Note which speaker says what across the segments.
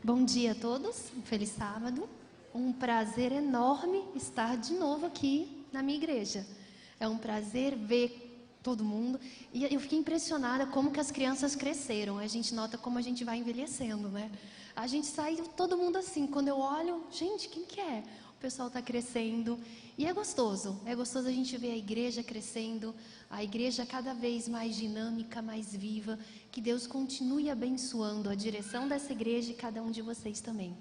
Speaker 1: Bom dia a todos, um feliz sábado. Um prazer enorme estar de novo aqui na minha igreja. É um prazer ver todo mundo. E eu fiquei impressionada como que as crianças cresceram. A gente nota como a gente vai envelhecendo, né? A gente sai, todo mundo assim. Quando eu olho, gente, quem que é? O pessoal está crescendo. E é gostoso a gente ver a igreja crescendo, a igreja cada vez mais dinâmica, mais viva. Que Deus continue abençoando a direção dessa igreja e cada um de vocês também.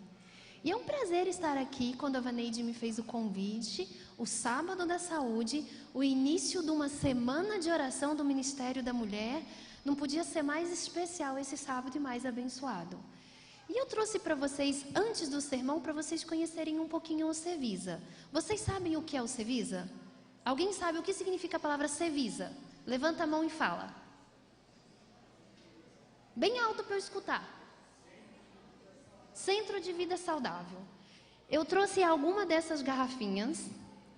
Speaker 1: E é um prazer estar aqui quando a Vaneide me fez o convite, o Sábado da Saúde, o início de uma semana de oração do Ministério da Mulher. Não podia ser mais especial esse sábado e mais abençoado. E eu trouxe para vocês, antes do sermão, para vocês conhecerem um pouquinho o Cevisa. Vocês sabem o que é o Cevisa? Alguém sabe o que significa a palavra Cevisa? Levanta a mão e fala. Bem alto para eu escutar. Centro de Vida Saudável. Eu trouxe alguma dessas garrafinhas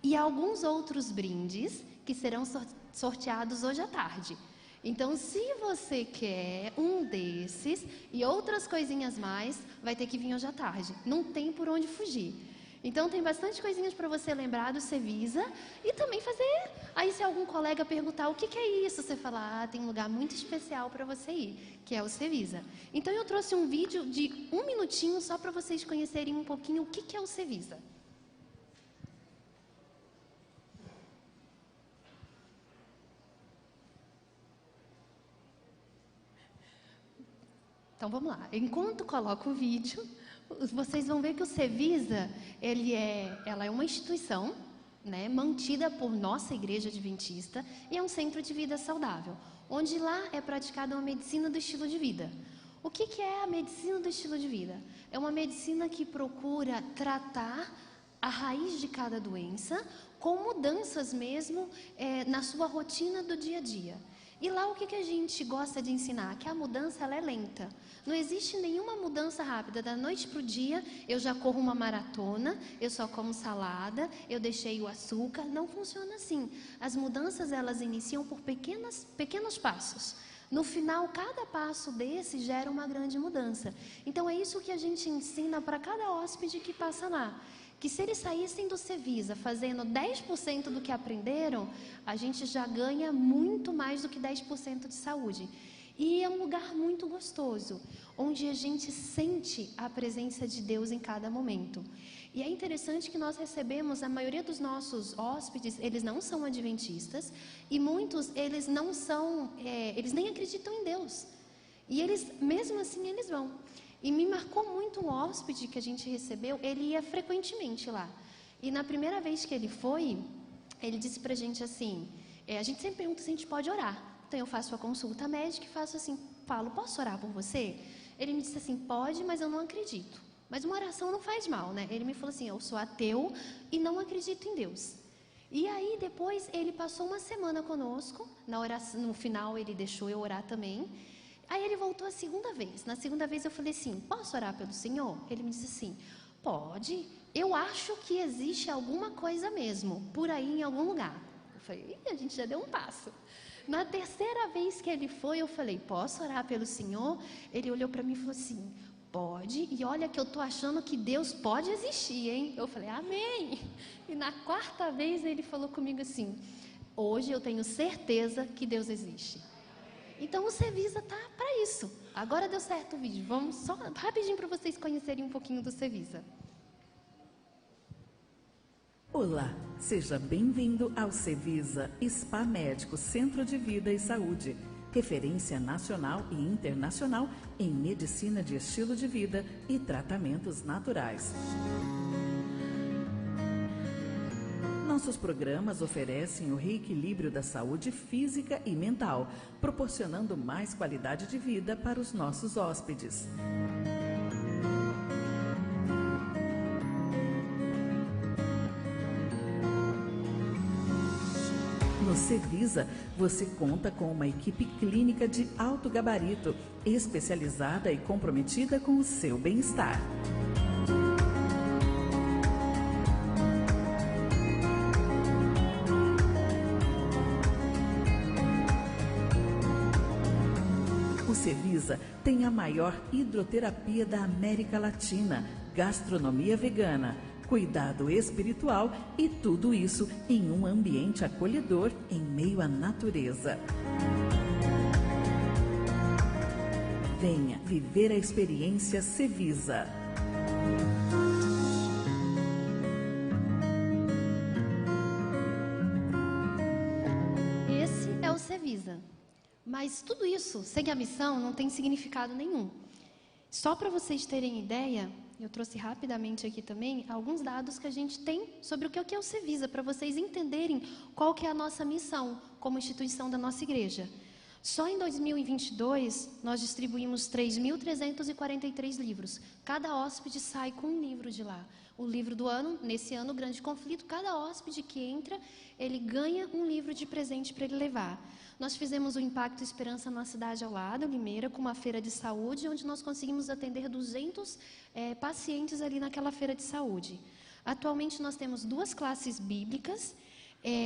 Speaker 1: e alguns outros brindes que serão sorteados hoje à tarde. Então, se você quer um desses e outras coisinhas mais, vai ter que vir hoje à tarde. Não tem por onde fugir. Então, tem bastante coisinhas para você lembrar do Cevisa e também fazer... Aí, se algum colega perguntar o que é isso, você fala, tem um lugar muito especial para você ir, que é o Cevisa. Então, eu trouxe um vídeo de 1 minutinho só para vocês conhecerem um pouquinho o que é o Cevisa. Então, vamos lá. Enquanto coloco o vídeo, vocês vão ver que o Cevisa, ela é uma instituição, né, mantida por nossa Igreja Adventista e é um centro de vida saudável, onde lá é praticada uma medicina do estilo de vida. O que é a medicina do estilo de vida? É uma medicina que procura tratar a raiz de cada doença com mudanças mesmo na sua rotina do dia a dia. E lá o que a gente gosta de ensinar? Que a mudança ela é lenta. Não existe nenhuma mudança rápida. Da noite para o dia, eu já corro uma maratona, eu só como salada, eu deixei o açúcar. Não funciona assim. As mudanças elas iniciam por pequenos passos. No final, cada passo desse gera uma grande mudança. Então é isso que a gente ensina para cada hóspede que passa lá. Que se eles saíssem do Cevisa fazendo 10% do que aprenderam, a gente já ganha muito mais do que 10% de saúde. E é um lugar muito gostoso, onde a gente sente a presença de Deus em cada momento. E é interessante que nós recebemos, a maioria dos nossos hóspedes, eles não são adventistas, e muitos, eles não são, eles nem acreditam em Deus. E eles, mesmo assim, eles vão. E me marcou muito um hóspede que a gente recebeu, ele ia frequentemente lá. E na primeira vez que ele foi, ele disse pra gente assim, a gente sempre pergunta se a gente pode orar. Então eu faço a consulta médica e faço assim, falo, posso orar por você? Ele me disse assim, pode, mas eu não acredito. Mas uma oração não faz mal, né? Ele me falou assim, eu sou ateu e não acredito em Deus. E aí depois ele passou uma semana conosco, na oração, no final ele deixou eu orar também. Aí ele voltou a segunda vez. Na segunda vez eu falei assim, posso orar pelo Senhor? Ele me disse assim, pode. Eu acho que existe alguma coisa mesmo, por aí em algum lugar. Eu falei, a gente já deu um passo. Na terceira vez que ele foi, eu falei, posso orar pelo Senhor? Ele olhou para mim e falou assim, pode. E olha que eu estou achando que Deus pode existir, hein? Eu falei, amém. E na quarta vez ele falou comigo assim, hoje eu tenho certeza que Deus existe. Então o Cevisa tá para isso. Agora deu certo o vídeo. Vamos só rapidinho para vocês conhecerem um pouquinho do Cevisa.
Speaker 2: Olá, seja bem-vindo ao Cevisa Spa Médico Centro de Vida e Saúde, referência nacional e internacional em medicina de estilo de vida e tratamentos naturais. Nossos programas oferecem o reequilíbrio da saúde física e mental, proporcionando mais qualidade de vida para os nossos hóspedes. No Cevisa, você conta com uma equipe clínica de alto gabarito, especializada e comprometida com o seu bem-estar. O Cevisa Cevisa tem a maior hidroterapia da América Latina, gastronomia vegana, cuidado espiritual e tudo isso em um ambiente acolhedor em meio à natureza. Venha viver a experiência Cevisa.
Speaker 1: Esse é o Cevisa. Mas tudo isso, sem a missão, não tem significado nenhum. Só para vocês terem ideia, eu trouxe rapidamente aqui também alguns dados que a gente tem sobre o que é o Cevisa, para vocês entenderem qual que é a nossa missão como instituição da nossa igreja. Só em 2022, nós distribuímos 3.343 livros. Cada hóspede sai com um livro de lá. O livro do ano, nesse ano, Grande Conflito, cada hóspede que entra, ele ganha um livro de presente para ele levar. Nós fizemos o Impacto Esperança na cidade ao lado, Limeira, com uma feira de saúde, onde nós conseguimos atender 200 pacientes ali naquela feira de saúde. Atualmente, nós temos 2 classes bíblicas,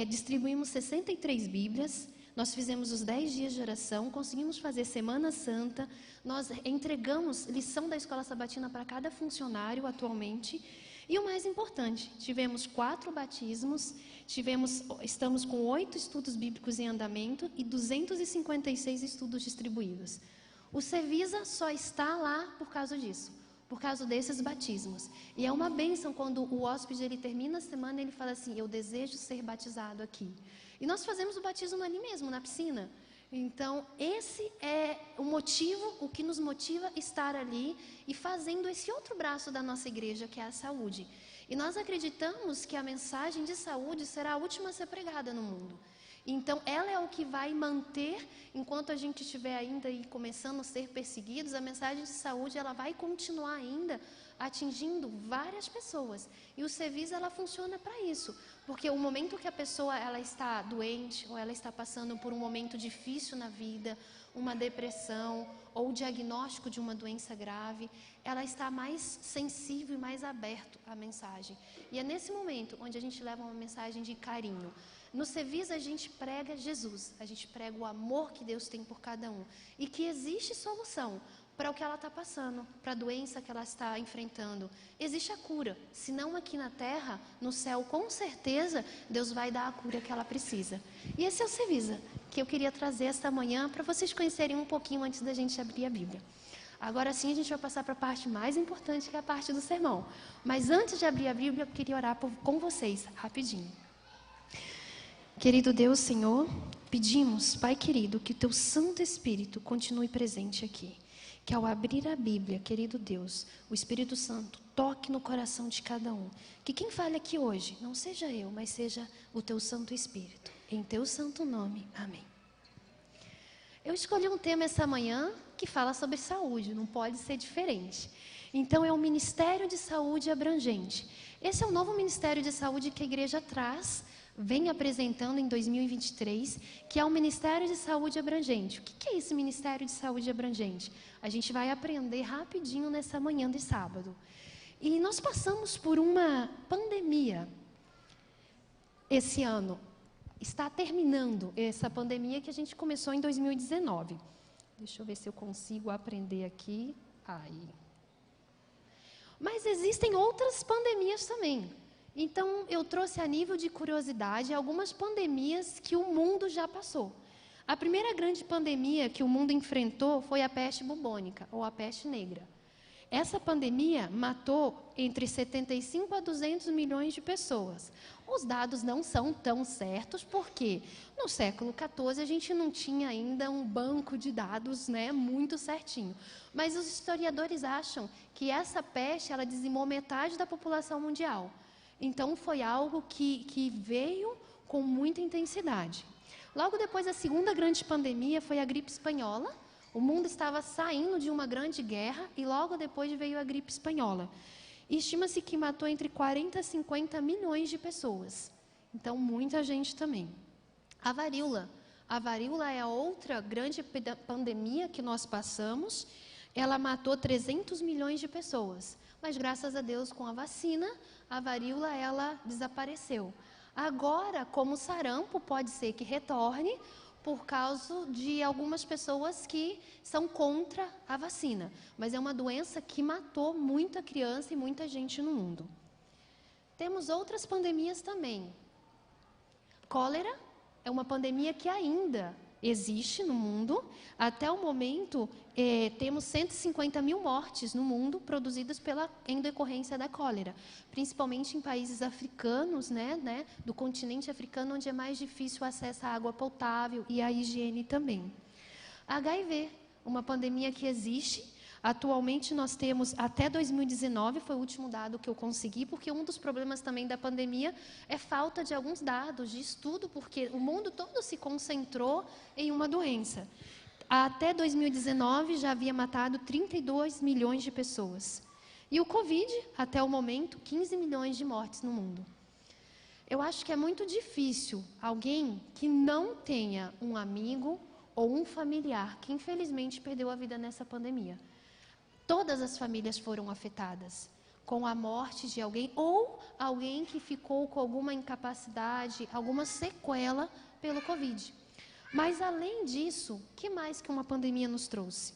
Speaker 1: distribuímos 63 bíblias, nós fizemos os 10 dias de oração, conseguimos fazer Semana Santa, nós entregamos lição da Escola Sabatina para cada funcionário atualmente. E o mais importante, tivemos 4 batismos, estamos com 8 estudos bíblicos em andamento e 256 estudos distribuídos. O Cevisa só está lá por causa disso, por causa desses batismos. E é uma bênção quando o hóspede ele termina a semana e ele fala assim, eu desejo ser batizado aqui. E nós fazemos o batismo ali mesmo, na piscina. Então, esse é o motivo, o que nos motiva a estar ali e fazendo esse outro braço da nossa igreja, que é a saúde. E nós acreditamos que a mensagem de saúde será a última a ser pregada no mundo. Então, ela é o que vai manter, enquanto a gente estiver ainda aí começando a ser perseguidos, a mensagem de saúde ela vai continuar ainda atingindo várias pessoas. E o Cevisa ela funciona para isso, porque o momento que a pessoa ela está doente ou ela está passando por um momento difícil na vida, uma depressão ou o diagnóstico de uma doença grave, ela está mais sensível e mais aberta à mensagem. E é nesse momento onde a gente leva uma mensagem de carinho. No Cevisa a gente prega Jesus, a gente prega o amor que Deus tem por cada um e que existe solução para o que ela está passando, para a doença que ela está enfrentando. Existe a cura, se não aqui na terra, no céu com certeza Deus vai dar a cura que ela precisa. E esse é o Cevisa, que eu queria trazer esta manhã para vocês conhecerem um pouquinho antes da gente abrir a Bíblia. Agora sim a gente vai passar para a parte mais importante, que é a parte do sermão. Mas antes de abrir a Bíblia, eu queria orar com vocês, rapidinho. Querido Deus, Senhor, pedimos, Pai querido, que o Teu Santo Espírito continue presente aqui. Que ao abrir a Bíblia, querido Deus, o Espírito Santo toque no coração de cada um. Que quem fale aqui hoje, não seja eu, mas seja o Teu Santo Espírito. Em Teu Santo Nome, amém. Eu escolhi um tema essa manhã que fala sobre saúde, não pode ser diferente. Então é o Ministério de Saúde Abrangente. Esse é o novo Ministério de Saúde que a igreja vem apresentando em 2023, que é o Ministério de Saúde Abrangente. O que é esse Ministério de Saúde Abrangente? A gente vai aprender rapidinho nessa manhã de sábado. E nós passamos por uma pandemia esse ano. Está terminando essa pandemia que a gente começou em 2019. Deixa eu ver se eu consigo aprender aqui. Aí. Mas existem outras pandemias também. Então, eu trouxe a nível de curiosidade algumas pandemias que o mundo já passou. A primeira grande pandemia que o mundo enfrentou foi a peste bubônica, ou a peste negra. Essa pandemia matou entre 75 a 200 milhões de pessoas. Os dados não são tão certos, porque no século XIV a gente não tinha ainda um banco de dados muito certinho. Mas os historiadores acham que essa peste ela dizimou metade da população mundial. Então, foi algo que veio com muita intensidade. Logo depois, a segunda grande pandemia foi a gripe espanhola. O mundo estava saindo de uma grande guerra e logo depois veio a gripe espanhola. E estima-se que matou entre 40 a 50 milhões de pessoas. Então, muita gente também. A varíola. A varíola é a outra grande pandemia que nós passamos. Ela matou 300 milhões de pessoas. Mas, graças a Deus, com a vacina, a varíola ela desapareceu. Agora, como o sarampo pode ser que retorne, por causa de algumas pessoas que são contra a vacina. Mas é uma doença que matou muita criança e muita gente no mundo. Temos outras pandemias também. Cólera é uma pandemia que ainda existe no mundo. Até o momento, temos 150 mil mortes no mundo produzidas em decorrência da cólera, principalmente em países africanos, do continente africano, onde é mais difícil o acesso à água potável e à higiene também. HIV, uma pandemia que existe. Atualmente nós temos, até 2019, foi o último dado que eu consegui, porque um dos problemas também da pandemia é falta de alguns dados, de estudo, porque o mundo todo se concentrou em uma doença. Até 2019 já havia matado 32 milhões de pessoas. E o Covid, até o momento, 15 milhões de mortes no mundo. Eu acho que é muito difícil alguém que não tenha um amigo ou um familiar que infelizmente perdeu a vida nessa pandemia. Todas as famílias foram afetadas com a morte de alguém ou alguém que ficou com alguma incapacidade, alguma sequela pelo Covid. Mas, além disso, o que mais que uma pandemia nos trouxe?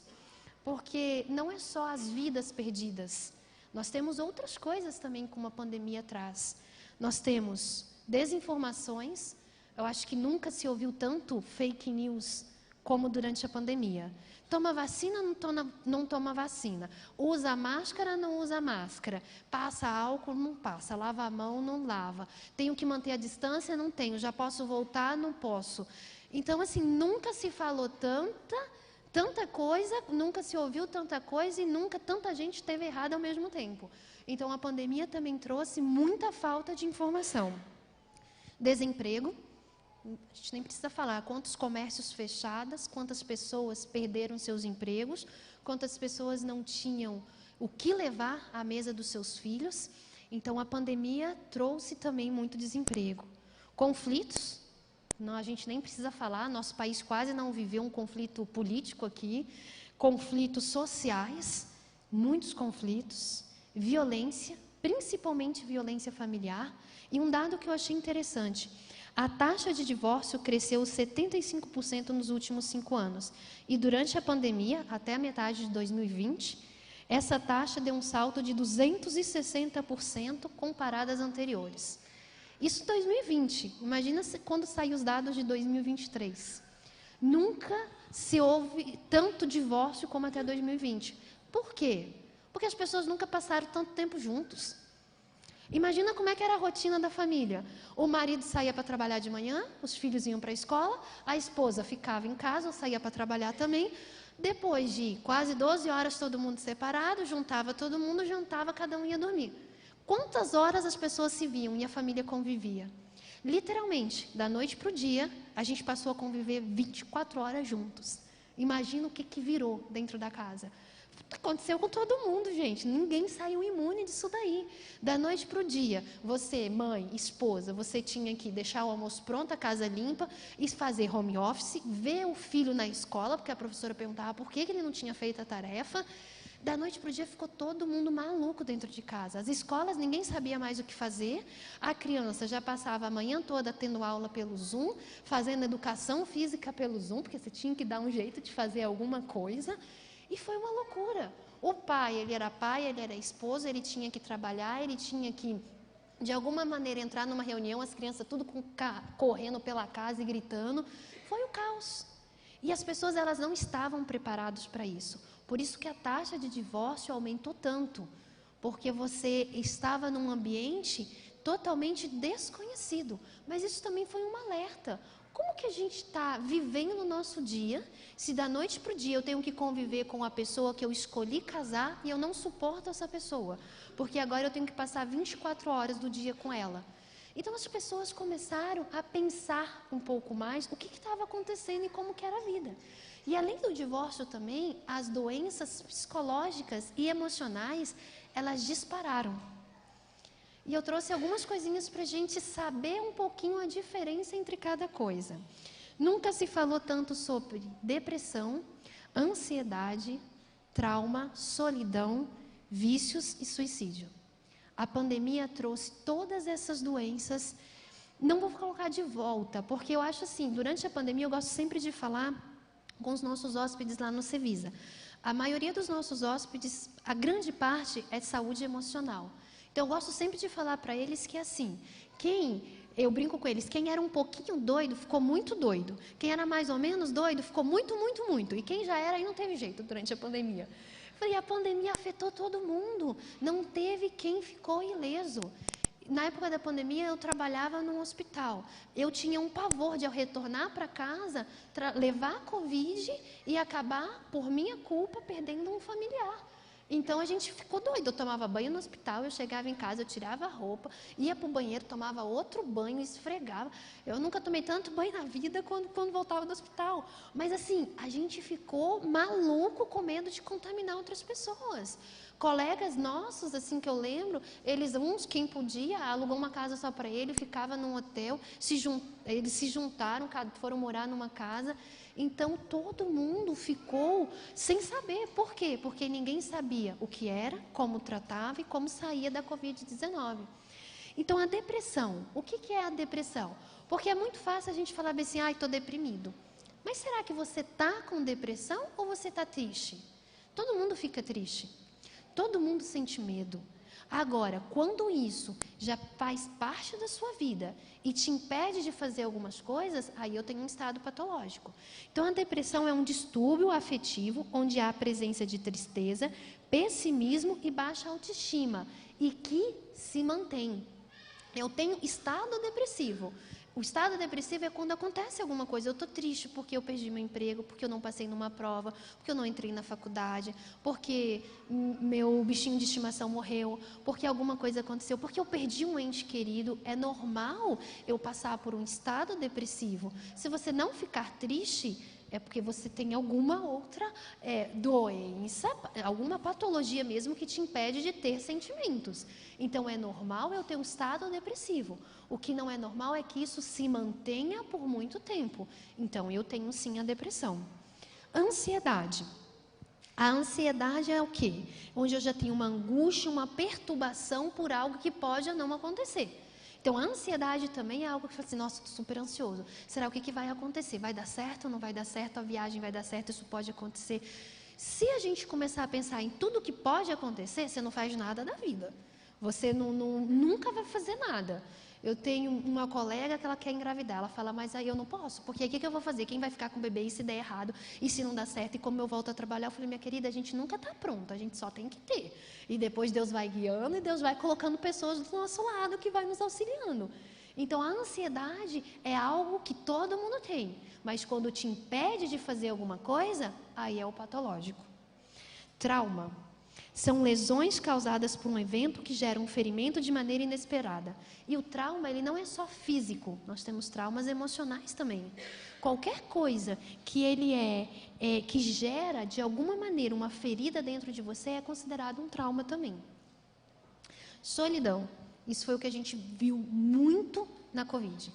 Speaker 1: Porque não é só as vidas perdidas. Nós temos outras coisas também que uma pandemia traz. Nós temos desinformações. Eu acho que nunca se ouviu tanto fake news como durante a pandemia. Toma vacina, não toma vacina. Usa máscara, não usa máscara. Passa álcool, não passa. Lava a mão, não lava. Tenho que manter a distância, não tenho. Já posso voltar, não posso. Então, assim, nunca se falou tanta coisa, nunca se ouviu tanta coisa e nunca tanta gente esteve errada ao mesmo tempo. Então, a pandemia também trouxe muita falta de informação. Desemprego. A gente nem precisa falar quantos comércios fechados, quantas pessoas perderam seus empregos, quantas pessoas não tinham o que levar à mesa dos seus filhos. Então, a pandemia trouxe também muito desemprego. Conflitos, não, a gente nem precisa falar, nosso país quase não viveu um conflito político aqui. Conflitos sociais, muitos conflitos. Violência, principalmente violência familiar. E um dado que eu achei interessante: a taxa de divórcio cresceu 75% nos últimos 5 anos. E durante a pandemia, até a metade de 2020, essa taxa deu um salto de 260% comparado às anteriores. Isso em 2020. Imagina quando saem os dados de 2023. Nunca se houve tanto divórcio como até 2020. Por quê? Porque as pessoas nunca passaram tanto tempo juntos. Imagina como é que era a rotina da família. O marido saía para trabalhar de manhã, os filhos iam para a escola, a esposa ficava em casa, ou saía para trabalhar também. Depois de quase 12 horas, todo mundo separado, juntava todo mundo, jantava, cada um ia dormir. Quantas horas as pessoas se viam e a família convivia? Literalmente, da noite para o dia, a gente passou a conviver 24 horas juntos. Imagina o que virou dentro da casa. Aconteceu com todo mundo, gente. Ninguém saiu imune disso daí. Da noite para o dia, você, mãe, esposa, você tinha que deixar o almoço pronto, a casa limpa, e fazer home office, ver o filho na escola, porque a professora perguntava por que ele não tinha feito a tarefa. Da noite para o dia ficou todo mundo maluco dentro de casa. As escolas, ninguém sabia mais o que fazer. A criança já passava a manhã toda tendo aula pelo Zoom, fazendo educação física pelo Zoom, porque você tinha que dar um jeito de fazer alguma coisa. E foi uma loucura. O pai, ele era esposo, ele tinha que trabalhar, ele tinha que, de alguma maneira, entrar numa reunião, as crianças tudo correndo pela casa e gritando. Foi o caos. E as pessoas, elas não estavam preparadas para isso. Por isso que a taxa de divórcio aumentou tanto. Porque você estava num ambiente totalmente desconhecido. Mas isso também foi um alerta. Como que a gente está vivendo o nosso dia, se da noite para o dia eu tenho que conviver com a pessoa que eu escolhi casar e eu não suporto essa pessoa, porque agora eu tenho que passar 24 horas do dia com ela. Então as pessoas começaram a pensar um pouco mais o que estava acontecendo e como que era a vida. E além do divórcio também, as doenças psicológicas e emocionais, elas dispararam. E eu trouxe algumas coisinhas para a gente saber um pouquinho a diferença entre cada coisa. Nunca se falou tanto sobre depressão, ansiedade, trauma, solidão, vícios e suicídio. A pandemia trouxe todas essas doenças Não vou colocar de volta, porque eu acho assim, durante a pandemia eu gosto sempre de falar com os nossos hóspedes lá no Cevisa. A maioria dos nossos hóspedes, a grande parte é de saúde emocional. Então eu gosto sempre de falar para eles que assim, eu brinco com eles, quem era um pouquinho doido, ficou muito doido. Quem era mais ou menos doido, ficou muito, muito, muito. E quem já era, aí não teve jeito durante a pandemia. Falei, a pandemia afetou todo mundo. Não teve quem ficou ileso. Na época da pandemia, eu trabalhava num hospital. Eu tinha um pavor de, ao retornar para casa, levar a Covid e acabar, por minha culpa, perdendo um familiar. Então, a gente ficou doido. Eu tomava banho no hospital, eu chegava em casa, eu tirava a roupa, ia para o banheiro, tomava outro banho, esfregava. Eu nunca tomei tanto banho na vida quando voltava do hospital. Mas, assim, a gente ficou maluco com medo de contaminar outras pessoas. Colegas nossos, assim, que eu lembro, quem podia, alugou uma casa só para ele, ficava num hotel, eles se juntaram, foram morar numa casa. Então, todo mundo ficou sem saber. Por quê? Porque ninguém sabia o que era, como tratava e como saía da Covid-19. Então, a depressão. O que é a depressão? Porque é muito fácil a gente falar assim, estou deprimido. Mas será que você está com depressão ou você está triste? Todo mundo fica triste. Todo mundo sente medo. Agora, quando isso já faz parte da sua vida e te impede de fazer algumas coisas, aí eu tenho um estado patológico. Então, a depressão é um distúrbio afetivo onde há a presença de tristeza, pessimismo e baixa autoestima e que se mantém. Eu tenho estado depressivo. O estado depressivo é quando acontece alguma coisa. Eu estou triste porque eu perdi meu emprego, porque eu não passei numa prova, porque eu não entrei na faculdade, porque meu bichinho de estimação morreu, porque alguma coisa aconteceu, porque eu perdi um ente querido. É normal eu passar por um estado depressivo. Se você não ficar triste, é porque você tem alguma outra doença, alguma patologia mesmo que te impede de ter sentimentos. Então, é normal eu ter um estado depressivo. O que não é normal é que isso se mantenha por muito tempo. Então, eu tenho sim a depressão. Ansiedade. A ansiedade é o quê? Onde eu já tenho uma angústia, uma perturbação por algo que pode ou não acontecer. Então, a ansiedade também é algo que fala assim, nossa, estou super ansioso. Será o que vai acontecer? Vai dar certo ou não vai dar certo? A viagem vai dar certo? Isso pode acontecer? Se a gente começar a pensar em tudo que pode acontecer, você não faz nada da vida. Você nunca vai fazer nada. Eu tenho uma colega que ela quer engravidar. Ela fala, mas aí eu não posso. Porque aí o que eu vou fazer? Quem vai ficar com o bebê e se der errado? E se não dar certo? E como eu volto a trabalhar? Eu falei, minha querida, a gente nunca está pronto. A gente só tem que ter. E depois Deus vai guiando e Deus vai colocando pessoas do nosso lado que vai nos auxiliando. Então, a ansiedade é algo que todo mundo tem. Mas quando te impede de fazer alguma coisa, aí é o patológico. Trauma. São lesões causadas por um evento que gera um ferimento de maneira inesperada. E o trauma, ele não é só físico, nós temos traumas emocionais também. Qualquer coisa que que gera, de alguma maneira, uma ferida dentro de você é considerado um trauma também. Solidão. Isso foi o que a gente viu muito na Covid.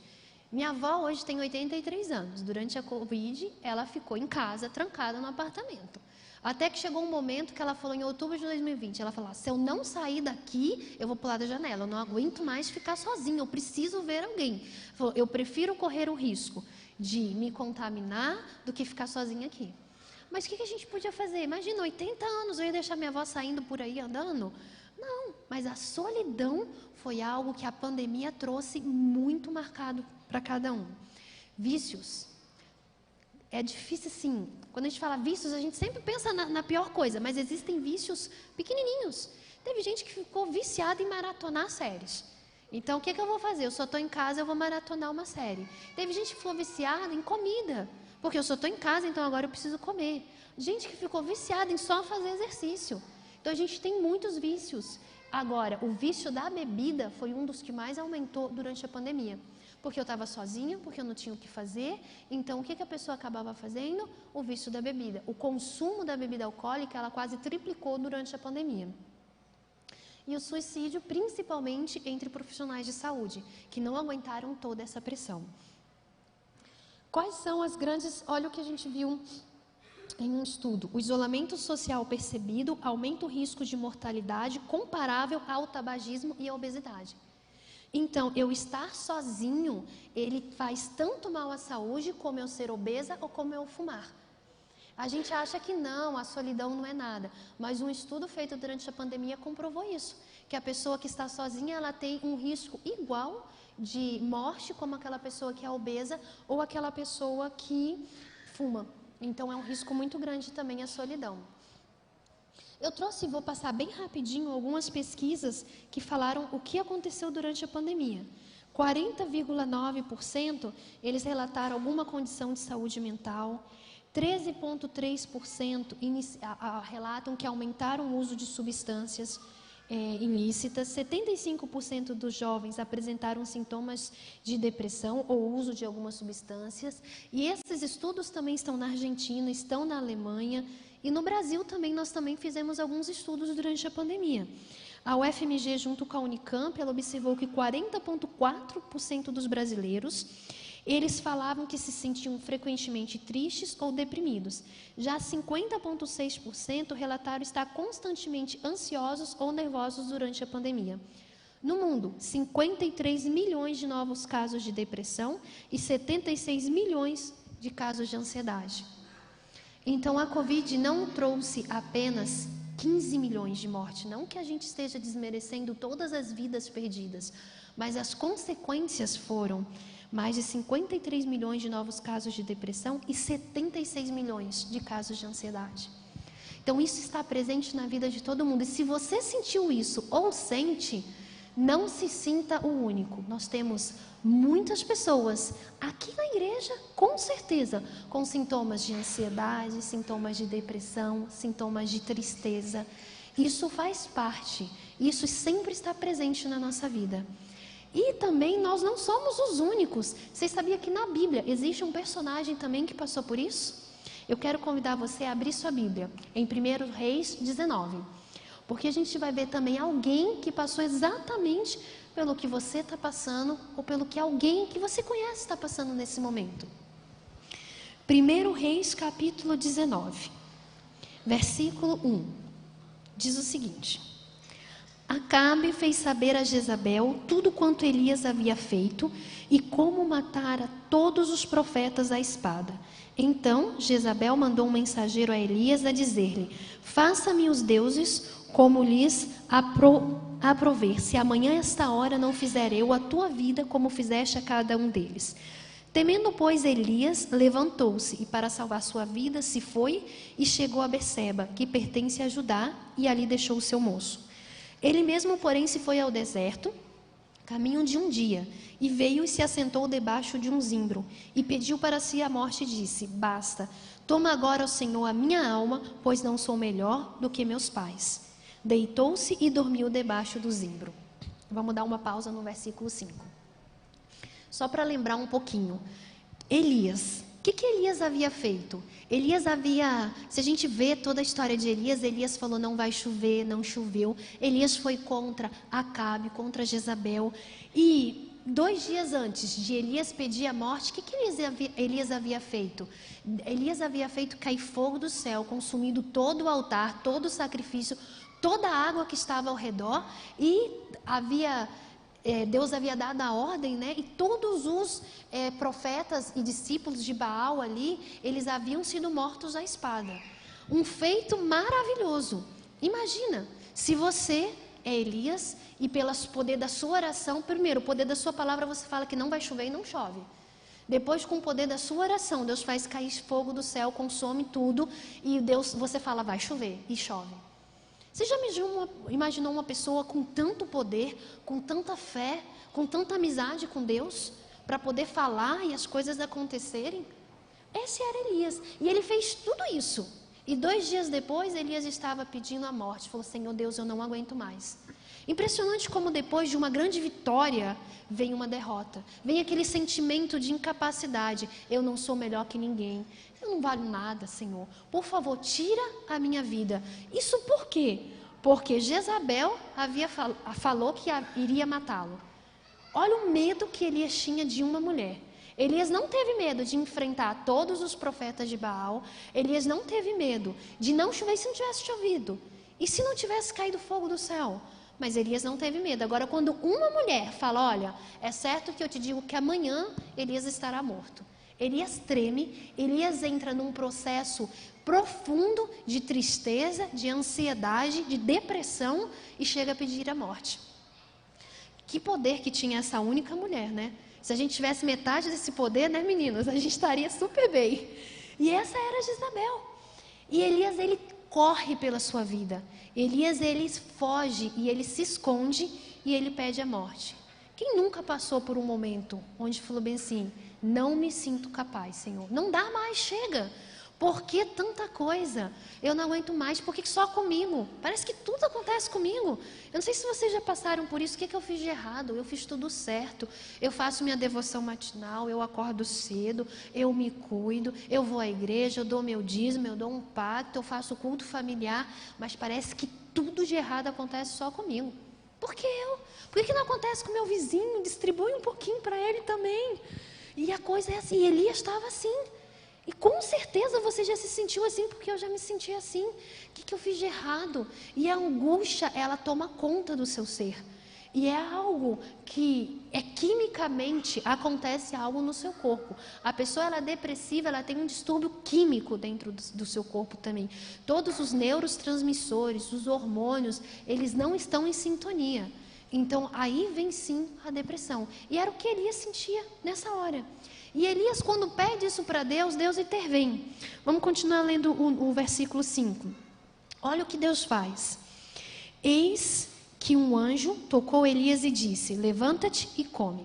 Speaker 1: Minha avó hoje tem 83 anos. Durante a Covid, ela ficou em casa, trancada no apartamento. Até que chegou um momento que ela falou em outubro de 2020, ela falou, se eu não sair daqui, eu vou pular da janela, eu não aguento mais ficar sozinha, eu preciso ver alguém. Falou, eu prefiro correr o risco de me contaminar do que ficar sozinha aqui. Mas o que a gente podia fazer? Imagina, 80 anos, eu ia deixar minha avó saindo por aí andando? Não, mas a solidão foi algo que a pandemia trouxe muito marcado para cada um. Vícios. É difícil, sim. Quando a gente fala vícios, a gente sempre pensa na pior coisa, mas existem vícios pequenininhos. Teve gente que ficou viciada em maratonar séries. Então, o que eu vou fazer? Eu só estou em casa, eu vou maratonar uma série. Teve gente que ficou viciada em comida, porque eu só estou em casa, então agora eu preciso comer. Gente que ficou viciada em só fazer exercício. Então, a gente tem muitos vícios. Agora, o vício da bebida foi um dos que mais aumentou durante a pandemia. Porque eu estava sozinha, porque eu não tinha o que fazer. Então, o que a pessoa acabava fazendo? O vício da bebida. O consumo da bebida alcoólica, ela quase triplicou durante a pandemia. E o suicídio, principalmente entre profissionais de saúde, que não aguentaram toda essa pressão. Quais são as grandes... Olha o que a gente viu em um estudo. O isolamento social percebido aumenta o risco de mortalidade comparável ao tabagismo e à obesidade. Então, eu estar sozinho, ele faz tanto mal à saúde como eu ser obesa ou como eu fumar. A gente acha que não, a solidão não é nada, mas um estudo feito durante a pandemia comprovou isso, que a pessoa que está sozinha, ela tem um risco igual de morte como aquela pessoa que é obesa ou aquela pessoa que fuma. Então, é um risco muito grande também a solidão. Eu trouxe, vou passar bem rapidinho, algumas pesquisas que falaram o que aconteceu durante a pandemia. 40,9% eles relataram alguma condição de saúde mental. 13,3% relatam que aumentaram o uso de substâncias ilícitas. 75% dos jovens apresentaram sintomas de depressão ou uso de algumas substâncias. E esses estudos também estão na Argentina, estão na Alemanha. E no Brasil também, nós também fizemos alguns estudos durante a pandemia. A UFMG, junto com a Unicamp, ela observou que 40,4% dos brasileiros, eles falavam que se sentiam frequentemente tristes ou deprimidos. Já 50,6% relataram estar constantemente ansiosos ou nervosos durante a pandemia. No mundo, 53 milhões de novos casos de depressão e 76 milhões de casos de ansiedade. Então, a Covid não trouxe apenas 15 milhões de mortes, não que a gente esteja desmerecendo todas as vidas perdidas, mas as consequências foram mais de 53 milhões de novos casos de depressão e 76 milhões de casos de ansiedade. Então, isso está presente na vida de todo mundo. E se você sentiu isso ou sente, não se sinta o único. Nós temos muitas pessoas aqui na igreja, com certeza, com sintomas de ansiedade, sintomas de depressão, sintomas de tristeza. Isso faz parte, isso sempre está presente na nossa vida. E também nós não somos os únicos. Você sabia que na Bíblia existe um personagem também que passou por isso? Eu quero convidar você a abrir sua Bíblia em 1 Reis 19. Porque a gente vai ver também alguém que passou exatamente pelo que você está passando ou pelo que alguém que você conhece está passando nesse momento. 1 Reis capítulo 19, versículo 1, diz o seguinte: Acabe fez saber a Jezabel tudo quanto Elias havia feito e como matara todos os profetas à espada. Então Jezabel mandou um mensageiro a Elias a dizer-lhe: Faça-me os deuses como lhes aprover, se amanhã esta hora não fizer eu a tua vida como fizeste a cada um deles. Temendo, pois, Elias levantou-se e para salvar sua vida se foi e chegou a Berseba, que pertence a Judá, e ali deixou o seu moço. Ele mesmo, porém, se foi ao deserto, caminho de um dia, e veio e se assentou debaixo de um zimbro, e pediu para si a morte e disse: Basta, toma agora, ó Senhor, a minha alma, pois não sou melhor do que meus pais. Deitou-se e dormiu debaixo do zimbro. Vamos dar uma pausa no versículo 5. Só para lembrar um pouquinho. Elias. O que Elias havia feito? Elias havia, se a gente vê toda a história de Elias, Elias falou não vai chover, não choveu. Elias foi contra Acabe, contra Jezabel. E 2 dias antes de Elias pedir a morte, o que Elias havia feito? Elias havia feito cair fogo do céu, consumindo todo o altar, todo o sacrifício, toda a água que estava ao redor, e Deus havia dado a ordem, né? E todos os profetas e discípulos de Baal ali, eles haviam sido mortos à espada. Um feito maravilhoso. Imagina, se você é Elias e pelo poder da sua oração, primeiro, o poder da sua palavra, você fala que não vai chover e não chove. Depois, com o poder da sua oração, Deus faz cair fogo do céu, consome tudo, e você fala, vai chover, e chove. Você já imaginou uma pessoa com tanto poder, com tanta fé, com tanta amizade com Deus, para poder falar e as coisas acontecerem? Esse era Elias. E ele fez tudo isso. E 2 dias depois, Elias estava pedindo a morte. Falou: Senhor Deus, eu não aguento mais. Impressionante como depois de uma grande vitória, vem uma derrota. Vem aquele sentimento de incapacidade. Eu não sou melhor que ninguém. Eu não valho nada, Senhor. Por favor, tira a minha vida. Isso por quê? Porque Jezabel falou que iria matá-lo. Olha o medo que Elias tinha de uma mulher. Elias não teve medo de enfrentar todos os profetas de Baal. Elias não teve medo de não chover se não tivesse chovido. E se não tivesse caído fogo do céu? Mas Elias não teve medo. Agora, quando uma mulher fala, olha, é certo que eu te digo que amanhã Elias estará morto. Elias treme, Elias entra num processo profundo de tristeza, de ansiedade, de depressão e chega a pedir a morte. Que poder que tinha essa única mulher, né? Se a gente tivesse metade desse poder, né, meninos? A gente estaria super bem. E essa era Jezabel. E Elias, ele corre pela sua vida. Elias, ele foge e ele se esconde e ele pede a morte. Quem nunca passou por um momento onde falou bem assim, não me sinto capaz, Senhor. Não dá mais, chega. Por que tanta coisa? Eu não aguento mais, por que só comigo? Parece que tudo acontece comigo. Eu não sei se vocês já passaram por isso, o que eu fiz de errado? Eu fiz tudo certo, eu faço minha devoção matinal, eu acordo cedo, eu me cuido, eu vou à igreja, eu dou meu dízimo, eu dou um pacto, eu faço culto familiar, mas parece que tudo de errado acontece só comigo. Por que eu? Por que não acontece com o meu vizinho? Distribui um pouquinho para ele também. E a coisa é assim, Elias estava assim. E com certeza você já se sentiu assim, porque eu já me senti assim. O que eu fiz de errado? E a angústia, ela toma conta do seu ser. E é algo que, quimicamente, acontece algo no seu corpo. A pessoa, ela é depressiva, ela tem um distúrbio químico dentro do seu corpo também. Todos os neurotransmissores, os hormônios, eles não estão em sintonia. Então, aí vem sim a depressão. E era o que Elias sentia nessa hora. E Elias, quando pede isso para Deus, Deus intervém. Vamos continuar lendo o versículo 5. Olha o que Deus faz. Eis que um anjo tocou Elias e disse, levanta-te e come.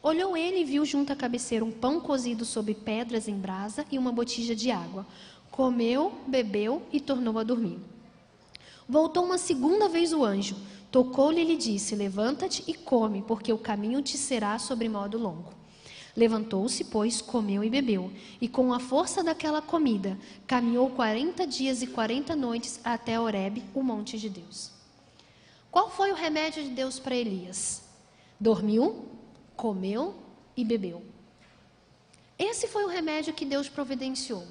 Speaker 1: Olhou ele e viu junto à cabeceira um pão cozido sobre pedras em brasa e uma botija de água. Comeu, bebeu e tornou a dormir. Voltou uma segunda vez o anjo. Tocou-lhe e lhe disse, levanta-te e come, porque o caminho te será sobre modo longo. Levantou-se, pois, comeu e bebeu, e com a força daquela comida, caminhou 40 dias e 40 noites até Horebe, o monte de Deus. Qual foi o remédio de Deus para Elias? Dormiu, comeu e bebeu. Esse foi o remédio que Deus providenciou.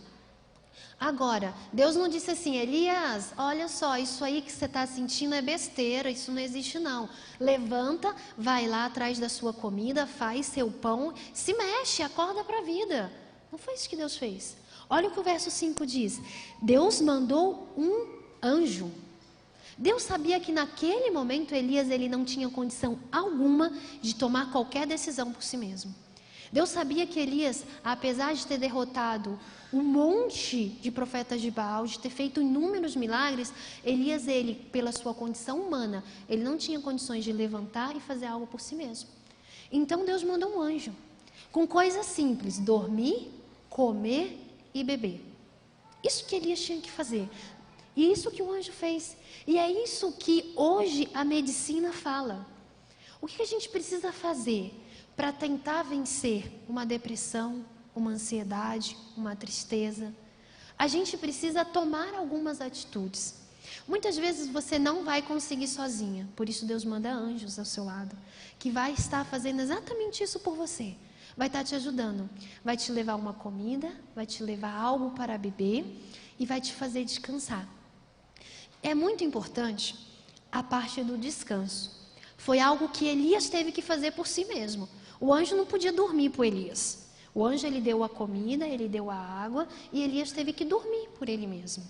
Speaker 1: Agora, Deus não disse assim, Elias, olha só, isso aí que você está sentindo é besteira, isso não existe não. Levanta, vai lá atrás da sua comida, faz seu pão, se mexe, acorda para a vida. Não foi isso que Deus fez. Olha o que o verso 5 diz. Deus mandou um anjo. Deus sabia que naquele momento Elias, ele não tinha condição alguma de tomar qualquer decisão por si mesmo. Deus sabia que Elias, apesar de ter derrotado um monte de profetas de Baal, de ter feito inúmeros milagres, Elias, ele, pela sua condição humana, ele não tinha condições de levantar e fazer algo por si mesmo. Então Deus mandou um anjo, com coisas simples, dormir, comer e beber. Isso que Elias tinha que fazer. E isso que o anjo fez. E é isso que hoje a medicina fala. O que a gente precisa fazer para tentar vencer uma depressão, uma ansiedade, uma tristeza? A gente precisa tomar algumas atitudes. Muitas vezes você não vai conseguir sozinha, por isso Deus manda anjos ao seu lado, que vai estar fazendo exatamente isso por você. Vai estar te ajudando, vai te levar uma comida, vai te levar algo para beber e vai te fazer descansar. É muito importante a parte do descanso. Foi algo que Elias teve que fazer por si mesmo. O anjo não podia dormir por Elias. O anjo, ele deu a comida, ele deu a água e Elias teve que dormir por ele mesmo.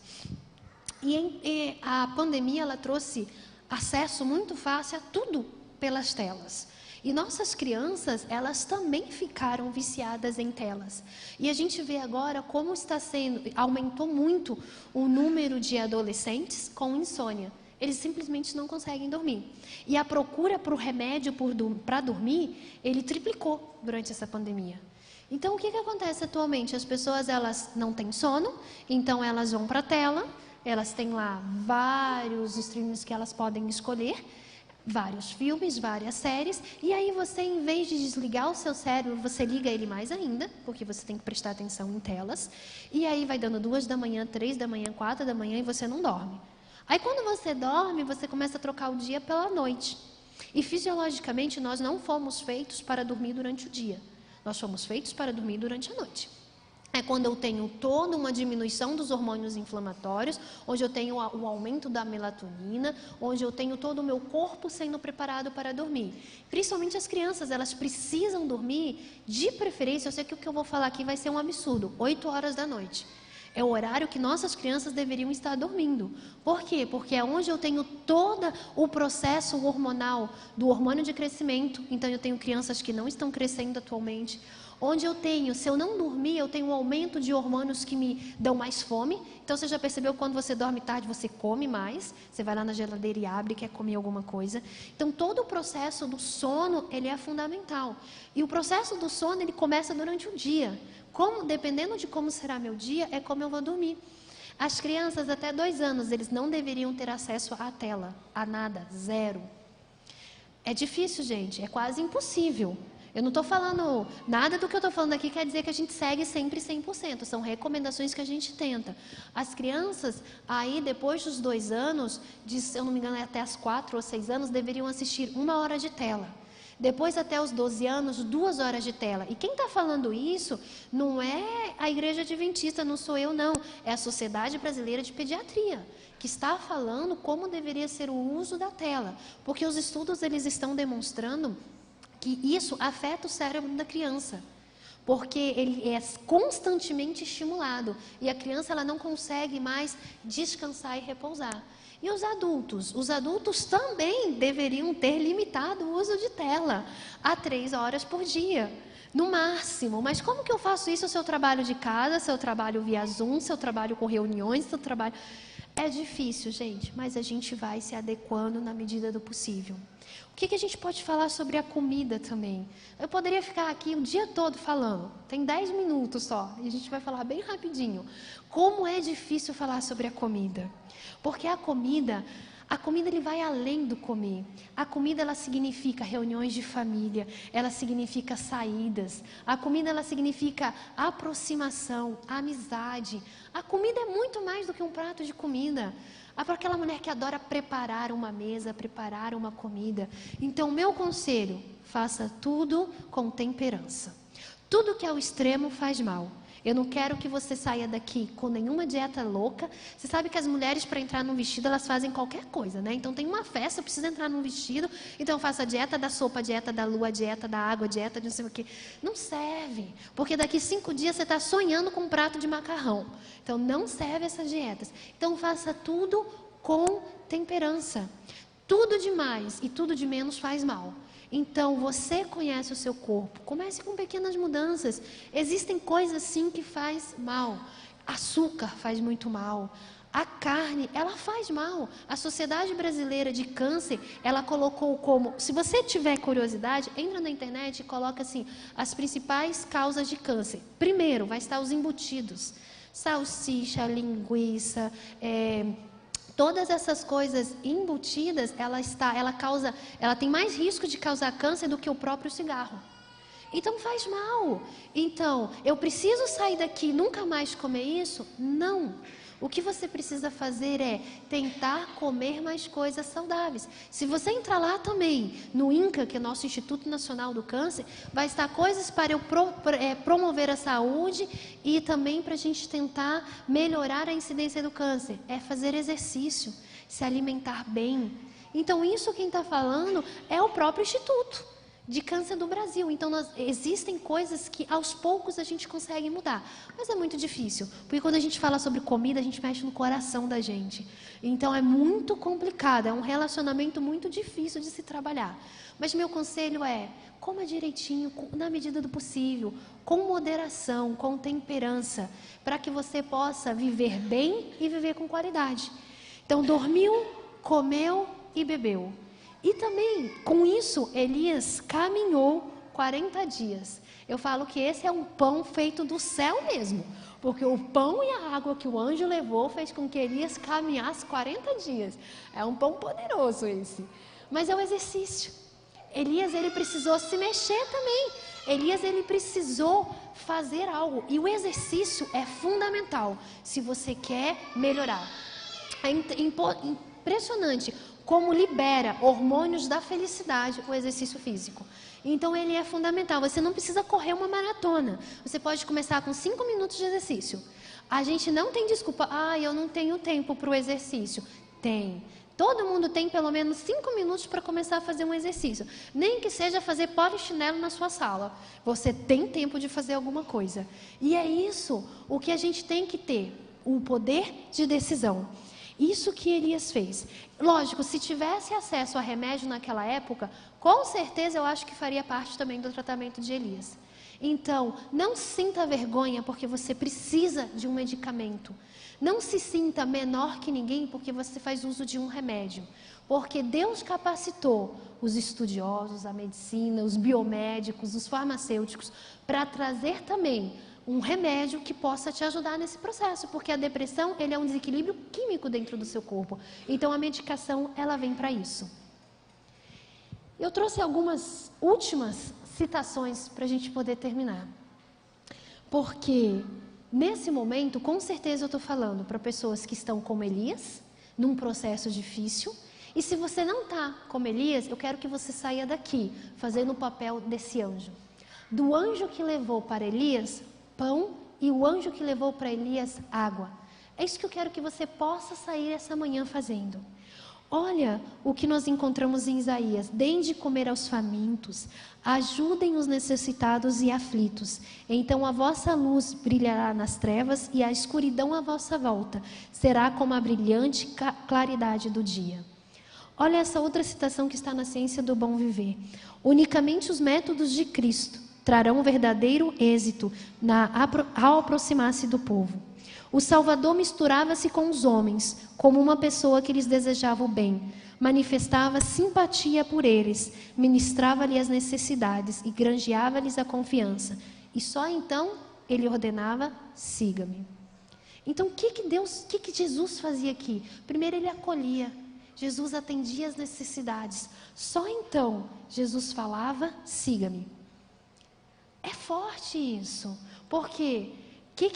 Speaker 1: E a pandemia, ela trouxe acesso muito fácil a tudo pelas telas. E nossas crianças, elas também ficaram viciadas em telas. E a gente vê agora como aumentou muito o número de adolescentes com insônia. Eles simplesmente não conseguem dormir. E a procura para o remédio para dormir, ele triplicou durante essa pandemia. Então, o que acontece atualmente? As pessoas, elas não têm sono, então elas vão para a tela, elas têm lá vários streams que elas podem escolher, vários filmes, várias séries, e aí você, em vez de desligar o seu cérebro, você liga ele mais ainda, porque você tem que prestar atenção em telas, e aí vai dando 2 da manhã, 3 da manhã, 4 da manhã e você não dorme. Aí quando você dorme, você começa a trocar o dia pela noite. E fisiologicamente nós não fomos feitos para dormir durante o dia. Nós fomos feitos para dormir durante a noite. É quando eu tenho toda uma diminuição dos hormônios inflamatórios, onde eu tenho o aumento da melatonina, onde eu tenho todo o meu corpo sendo preparado para dormir. Principalmente as crianças, elas precisam dormir, de preferência, eu sei que o que eu vou falar aqui vai ser um absurdo, 8 horas da noite. É o horário que nossas crianças deveriam estar dormindo. Por quê? Porque é onde eu tenho todo o processo hormonal, do hormônio de crescimento. Então, eu tenho crianças que não estão crescendo atualmente. Onde eu tenho, se eu não dormir, eu tenho um aumento de hormônios que me dão mais fome. Então, você já percebeu que quando você dorme tarde, você come mais. Você vai lá na geladeira e abre e quer comer alguma coisa. Então, todo o processo do sono, ele é fundamental. E o processo do sono, ele começa durante o dia. Dependendo de como será meu dia, é como eu vou dormir. As crianças até 2 anos, eles não deveriam ter acesso à tela, a nada, zero. É difícil, gente, é quase impossível. Eu não estou falando, nada do que eu estou falando aqui quer dizer que a gente segue sempre 100%, são recomendações que a gente tenta. As crianças, aí depois dos 2 anos, se eu não me engano é até as 4 ou 6 anos, deveriam assistir 1 hora de tela. Depois, até os 12 anos, 2 horas de tela. E quem está falando isso não é a Igreja Adventista, não sou eu, não. É a Sociedade Brasileira de Pediatria, que está falando como deveria ser o uso da tela. Porque os estudos, eles estão demonstrando que isso afeta o cérebro da criança. Porque ele é constantemente estimulado. E a criança, ela não consegue mais descansar e repousar. E os adultos também deveriam ter limitado o uso de tela a 3 horas por dia, no máximo. Mas como que eu faço isso se eu trabalho de casa, se eu trabalho via Zoom, se eu trabalho com reuniões, se eu trabalho... É difícil, gente, mas a gente vai se adequando na medida do possível. O que a gente pode falar sobre a comida também? Eu poderia ficar aqui o dia todo falando, tem 10 minutos só, e a gente vai falar bem rapidinho. Como é difícil falar sobre a comida? Porque a comida ele vai além do comer. A comida, ela significa reuniões de família, ela significa saídas. A comida, ela significa aproximação, amizade. A comida é muito mais do que um prato de comida. É para aquela mulher que adora preparar uma mesa, preparar uma comida. Então, meu conselho, faça tudo com temperança. Tudo que é ao extremo faz mal. Eu não quero que você saia daqui com nenhuma dieta louca. Você sabe que as mulheres, para entrar num vestido, elas fazem qualquer coisa, né? Então, tem uma festa, eu preciso entrar num vestido. Então, eu faço a dieta da sopa, a dieta da lua, a dieta da água, a dieta de não sei o quê. Não serve. Porque daqui 5 dias você está sonhando com um prato de macarrão. Então, não serve essas dietas. Então, faça tudo com temperança. Tudo de mais e tudo de menos faz mal. Então, você conhece o seu corpo. Comece com pequenas mudanças. Existem coisas, sim, que faz mal. Açúcar faz muito mal. A carne, ela faz mal. A Sociedade Brasileira de Câncer, ela colocou como... Se você tiver curiosidade, entra na internet e coloca assim, as principais causas de câncer. Primeiro, vai estar os embutidos. Salsicha, linguiça, todas essas coisas embutidas, ela tem mais risco de causar câncer do que o próprio cigarro. Então faz mal. Então, eu preciso sair daqui e nunca mais comer isso? Não. O que você precisa fazer é tentar comer mais coisas saudáveis. Se você entrar lá também, no INCA, que é o nosso Instituto Nacional do Câncer, vai estar coisas para eu promover a saúde e também para a gente tentar melhorar a incidência do câncer. É fazer exercício, se alimentar bem. Então, isso quem está falando é o próprio Instituto de Câncer do Brasil. Então, existem coisas que aos poucos a gente consegue mudar, mas é muito difícil, porque quando a gente fala sobre comida, a gente mexe no coração da gente. Então, é muito complicado, é um relacionamento muito difícil de se trabalhar. Mas meu conselho é, coma direitinho, na medida do possível, com moderação, com temperança, para que você possa viver bem e viver com qualidade. Então, dormiu, comeu e bebeu. E também, com isso, Elias caminhou 40 dias. Eu falo que esse é um pão feito do céu mesmo. Porque o pão e a água que o anjo levou fez com que Elias caminhasse 40 dias. É um pão poderoso esse. Mas é o exercício. Elias, ele precisou se mexer também. Elias, ele precisou fazer algo. E o exercício é fundamental se você quer melhorar. É impressionante como libera hormônios da felicidade o exercício físico. Então ele é fundamental. Você não precisa correr uma maratona. Você pode começar com 5 minutos de exercício. A gente não tem desculpa, eu não tenho tempo para o exercício. Tem. Todo mundo tem pelo menos 5 minutos para começar a fazer um exercício. Nem que seja fazer polichinelo na sua sala. Você tem tempo de fazer alguma coisa. E é isso o que a gente tem que ter, o poder de decisão. Isso que Elias fez. Lógico, se tivesse acesso a remédio naquela época, com certeza eu acho que faria parte também do tratamento de Elias. Então, não sinta vergonha porque você precisa de um medicamento. Não se sinta menor que ninguém porque você faz uso de um remédio. Porque Deus capacitou os estudiosos, a medicina, os biomédicos, os farmacêuticos, para trazer também um remédio que possa te ajudar nesse processo. Porque a depressão, ele é um desequilíbrio químico dentro do seu corpo. Então, a medicação, ela vem para isso. Eu trouxe algumas últimas citações para a gente poder terminar. Porque nesse momento, com certeza eu estou falando para pessoas que estão como Elias, num processo difícil. E se você não está como Elias, eu quero que você saia daqui, fazendo o papel desse anjo. Do anjo que levou para Elias pão e o anjo que levou para Elias água. É isso que eu quero que você possa sair essa manhã fazendo. Olha o que nós encontramos em Isaías. Deem de comer aos famintos, ajudem os necessitados e aflitos. Então a vossa luz brilhará nas trevas e a escuridão à vossa volta será como a brilhante claridade do dia. Olha essa outra citação que está na Ciência do Bom Viver. Unicamente os métodos de Cristo trarão verdadeiro êxito ao aproximar-se do povo. O Salvador misturava-se com os homens, como uma pessoa que lhes desejava o bem. Manifestava simpatia por eles, ministrava-lhes as necessidades e granjeava-lhes a confiança. E só então ele ordenava, siga-me. Então o que Jesus fazia aqui? Primeiro ele acolhia, Jesus atendia as necessidades. Só então Jesus falava, siga-me. É forte isso, porque que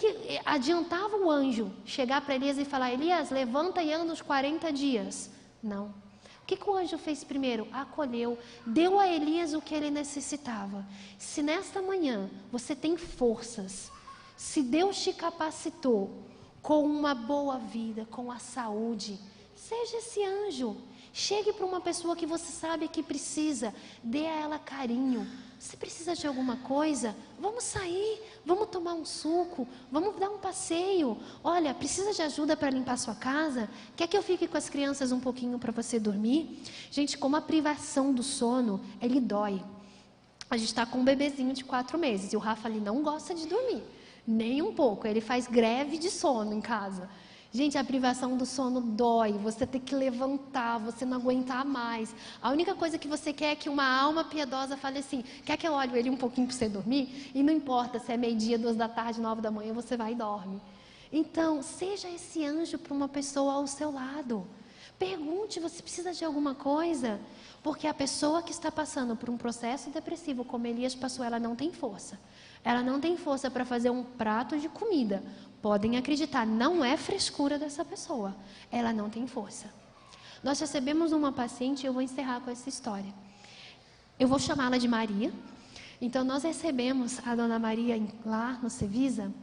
Speaker 1: adiantava o anjo chegar para Elias e falar, Elias, levanta e anda os 40 dias? Não. O que o anjo fez primeiro? Acolheu, deu a Elias o que ele necessitava. Se nesta manhã você tem forças, se Deus te capacitou com uma boa vida, com a saúde, seja esse anjo. Chegue para uma pessoa que você sabe que precisa, dê a ela carinho. Se precisa de alguma coisa, vamos sair, vamos tomar um suco, vamos dar um passeio. Olha, precisa de ajuda para limpar sua casa? Quer que eu fique com as crianças um pouquinho para você dormir? Gente, como a privação do sono, ele dói. A gente está com um bebezinho de 4 meses e o Rafa ali não gosta de dormir, nem um pouco. Ele faz greve de sono em casa. Gente, a privação do sono dói, você tem que levantar, você não aguentar mais. A única coisa que você quer é que uma alma piedosa fale assim, quer que eu olhe ele um pouquinho para você dormir? E não importa se é meio-dia, 2 da tarde, 9 da manhã, você vai e dorme. Então, seja esse anjo para uma pessoa ao seu lado. Pergunte, você precisa de alguma coisa? Porque a pessoa que está passando por um processo depressivo, como Elias passou, ela não tem força. Ela não tem força para fazer um prato de comida. Podem acreditar, não é frescura dessa pessoa. Ela não tem força. Nós recebemos uma paciente, e eu vou encerrar com essa história. Eu vou chamá-la de Maria. Então, nós recebemos a dona Maria lá no Cevisa,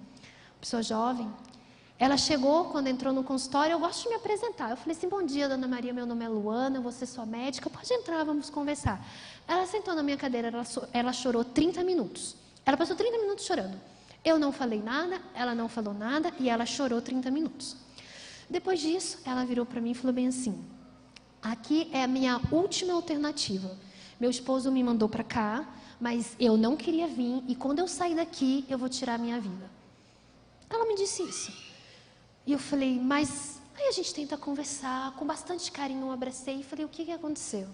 Speaker 1: pessoa jovem. Ela chegou, quando entrou no consultório, eu gosto de me apresentar. Eu falei assim, bom dia, dona Maria, meu nome é Luana, você é sua médica, pode entrar, vamos conversar. Ela sentou na minha cadeira, ela chorou 30 minutos. Ela passou 30 minutos chorando. Eu não falei nada, ela não falou nada e ela chorou 30 minutos. Depois disso, ela virou para mim e falou bem assim, aqui é a minha última alternativa. Meu esposo me mandou para cá, mas eu não queria vir e quando eu sair daqui, eu vou tirar a minha vida. Ela me disse isso. E eu falei, mas aí a gente tenta conversar, com bastante carinho eu abracei e falei, o que aconteceu?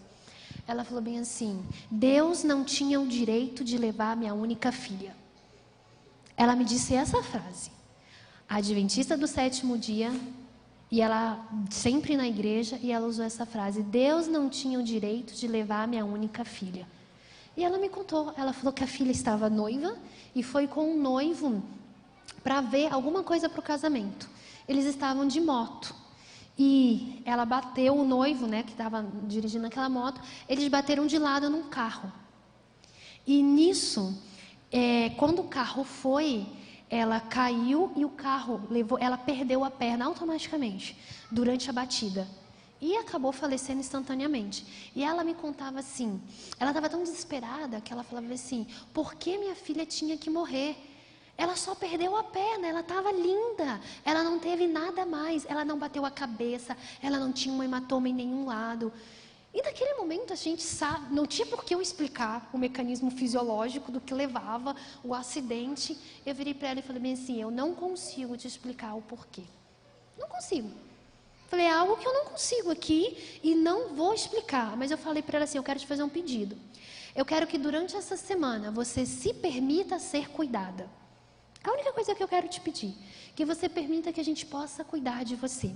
Speaker 1: Ela falou bem assim, Deus não tinha o direito de levar a minha única filha. Ela me disse essa frase, adventista do 7º dia, e ela sempre na igreja, e ela usou essa frase, Deus não tinha o direito de levar a minha única filha. E ela me contou, ela falou que a filha estava noiva, e foi com um noivo para ver alguma coisa para o casamento. Eles estavam de moto, e ela bateu o noivo, né, que estava dirigindo aquela moto, eles bateram de lado num carro. E nisso, quando o carro foi, ela caiu e o carro ela perdeu a perna automaticamente durante a batida. E acabou falecendo instantaneamente. E ela me contava assim, ela estava tão desesperada que ela falava assim, por que minha filha tinha que morrer? Ela só perdeu a perna, ela estava linda, ela não teve nada mais, ela não bateu a cabeça, ela não tinha um hematoma em nenhum lado. E naquele momento a gente sabe, não tinha por que eu explicar o mecanismo fisiológico do que levava o acidente. Eu virei para ela e falei bem assim, eu não consigo te explicar o porquê. Não consigo. Falei, é algo que eu não consigo aqui e não vou explicar. Mas eu falei para ela assim, eu quero te fazer um pedido. Eu quero que durante essa semana você se permita ser cuidada. A única coisa que eu quero te pedir, que você permita que a gente possa cuidar de você.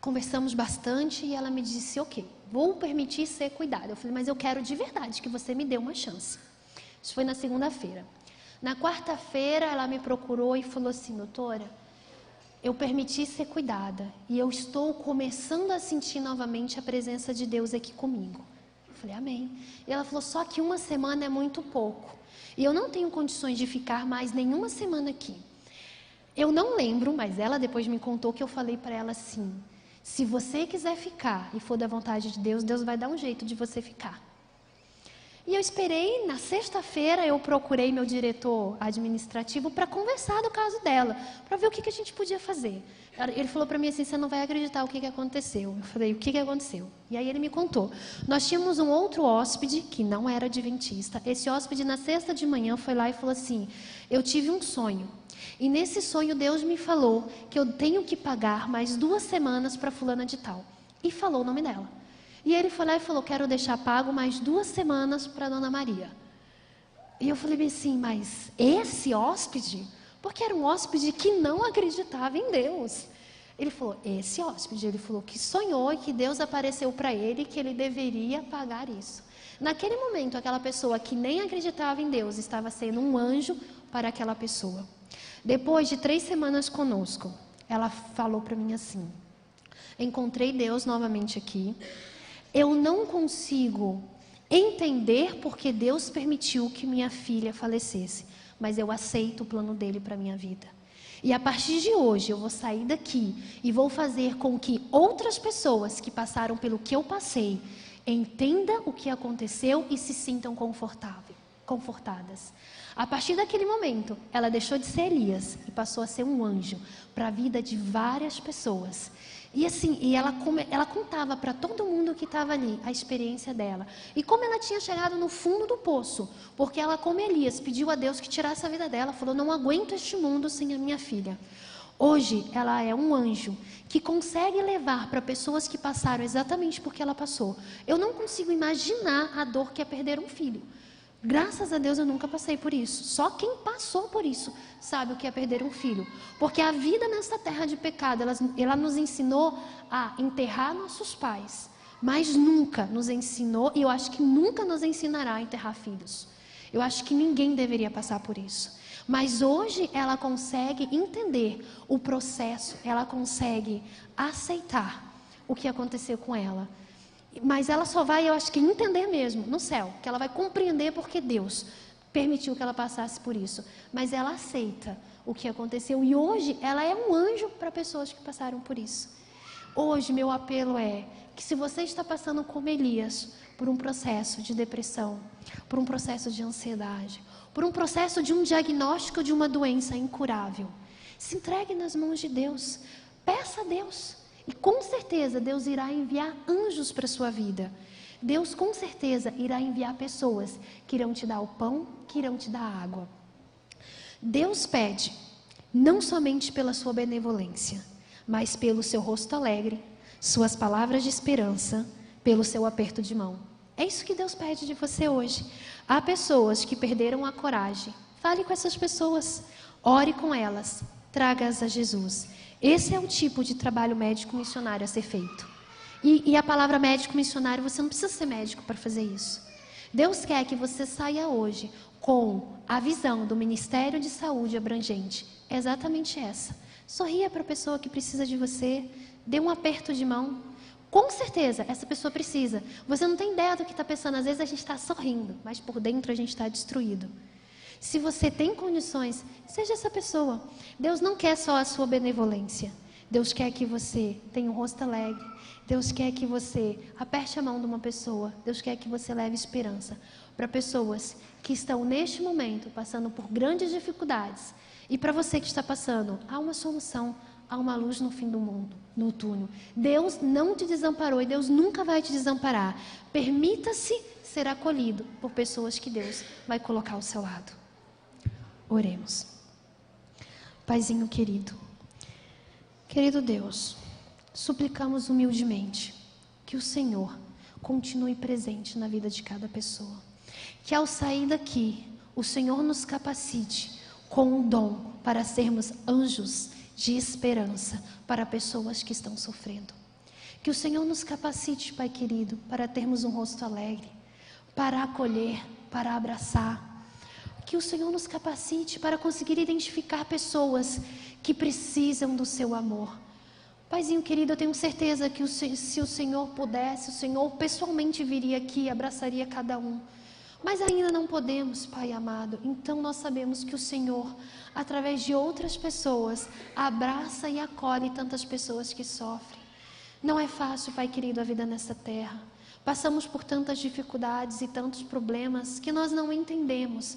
Speaker 1: Conversamos bastante e ela me disse, ok, vou permitir ser cuidada. Eu falei, mas eu quero de verdade que você me dê uma chance. Isso foi na segunda-feira. Na quarta-feira ela me procurou e falou assim, doutora, eu permiti ser cuidada e eu estou começando a sentir novamente a presença de Deus aqui comigo. Eu falei, amém. E ela falou, só que uma semana é muito pouco. E eu não tenho condições de ficar mais nenhuma semana aqui. Eu não lembro, mas ela depois me contou que eu falei para ela assim, se você quiser ficar e for da vontade de Deus, Deus vai dar um jeito de você ficar. E eu esperei, na sexta-feira eu procurei meu diretor administrativo para conversar do caso dela, para ver o que a gente podia fazer. Ele falou para mim assim, você não vai acreditar o que aconteceu. Eu falei, o que aconteceu? E aí ele me contou. Nós tínhamos um outro hóspede, que não era adventista. Esse hóspede, na sexta de manhã, foi lá e falou assim, eu tive um sonho. E nesse sonho Deus me falou que eu tenho que pagar mais 2 semanas para fulana de tal. E falou o nome dela. E ele foi lá e falou, quero deixar pago mais 2 semanas para Dona Maria. E eu falei assim, mas esse hóspede? Porque era um hóspede que não acreditava em Deus. Ele falou, esse hóspede, ele falou que sonhou e que Deus apareceu para ele e que ele deveria pagar isso. Naquele momento, aquela pessoa que nem acreditava em Deus estava sendo um anjo para aquela pessoa. Depois de 3 semanas conosco, ela falou para mim assim, encontrei Deus novamente aqui. Eu não consigo entender porque Deus permitiu que minha filha falecesse, mas eu aceito o plano dele para a minha vida. E a partir de hoje eu vou sair daqui e vou fazer com que outras pessoas que passaram pelo que eu passei entendam o que aconteceu e se sintam confortadas. A partir daquele momento, ela deixou de ser Elias e passou a ser um anjo para a vida de várias pessoas. E assim, ela contava para todo mundo que estava ali a experiência dela. E como ela tinha chegado no fundo do poço, porque ela, como Elias, pediu a Deus que tirasse a vida dela, falou, não aguento este mundo sem a minha filha. Hoje, ela é um anjo que consegue levar para pessoas que passaram exatamente por que ela passou. Eu não consigo imaginar a dor que é perder um filho. Graças a Deus eu nunca passei por isso. Só quem passou por isso sabe o que é perder um filho. Porque a vida nessa terra de pecado, ela nos ensinou a enterrar nossos pais. Mas nunca nos ensinou, e eu acho que nunca nos ensinará a enterrar filhos. Eu acho que ninguém deveria passar por isso. Mas hoje ela consegue entender o processo, ela consegue aceitar o que aconteceu com ela. Mas ela só vai, eu acho que entender mesmo, no céu, que ela vai compreender porque Deus permitiu que ela passasse por isso. Mas ela aceita o que aconteceu e hoje ela é um anjo para pessoas que passaram por isso. Hoje meu apelo é que se você está passando como Elias, por um processo de depressão, por um processo de ansiedade, por um processo de um diagnóstico de uma doença incurável, se entregue nas mãos de Deus, peça a Deus. E com certeza Deus irá enviar anjos para a sua vida. Deus com certeza irá enviar pessoas que irão te dar o pão, que irão te dar a água. Deus pede, não somente pela sua benevolência, mas pelo seu rosto alegre, suas palavras de esperança, pelo seu aperto de mão. É isso que Deus pede de você hoje. Há pessoas que perderam a coragem. Fale com essas pessoas, ore com elas, traga-as a Jesus. Esse é o tipo de trabalho médico missionário a ser feito. E a palavra médico missionário, você não precisa ser médico para fazer isso. Deus quer que você saia hoje com a visão do Ministério de Saúde abrangente. É exatamente essa. Sorria para a pessoa que precisa de você. Dê um aperto de mão. Com certeza, essa pessoa precisa. Você não tem ideia do que está pensando. Às vezes a gente está sorrindo, mas por dentro a gente está destruído. Se você tem condições, seja essa pessoa. Deus não quer só a sua benevolência. Deus quer que você tenha um rosto alegre. Deus quer que você aperte a mão de uma pessoa. Deus quer que você leve esperança para pessoas que estão neste momento passando por grandes dificuldades. E para você que está passando, há uma solução, há uma luz no fim do mundo, no túnel. Deus não te desamparou e Deus nunca vai te desamparar. Permita-se ser acolhido por pessoas que Deus vai colocar ao seu lado. Oremos. Paizinho querido, querido Deus, suplicamos humildemente que o Senhor continue presente na vida de cada pessoa. Que ao sair daqui, o Senhor nos capacite com um dom para sermos anjos de esperança para pessoas que estão sofrendo. Que o Senhor nos capacite, Pai querido, para termos um rosto alegre, para acolher, para abraçar. Que o Senhor nos capacite para conseguir identificar pessoas que precisam do seu amor. Paizinho querido, eu tenho certeza que se o Senhor pudesse, o Senhor pessoalmente viria aqui e abraçaria cada um. Mas ainda não podemos, Pai amado. Então nós sabemos que o Senhor, através de outras pessoas, abraça e acolhe tantas pessoas que sofrem. Não é fácil, Pai querido, a vida nessa terra. Passamos por tantas dificuldades e tantos problemas que nós não entendemos.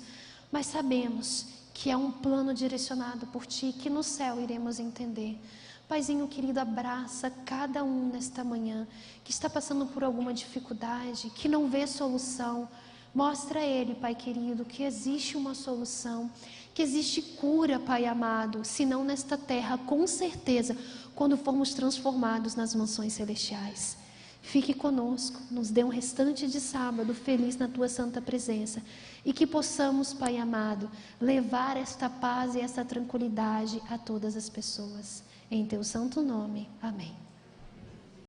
Speaker 1: Mas sabemos que é um plano direcionado por Ti, que no céu iremos entender. Paizinho querido, abraça cada um nesta manhã que está passando por alguma dificuldade, que não vê solução. Mostra a ele, Pai querido, que existe uma solução, que existe cura, Pai amado, se não nesta terra, com certeza, quando formos transformados nas mansões celestiais. Fique conosco, nos dê um restante de sábado feliz na Tua santa presença e que possamos, Pai amado, levar esta paz e esta tranquilidade a todas as pessoas. Em Teu santo nome, amém.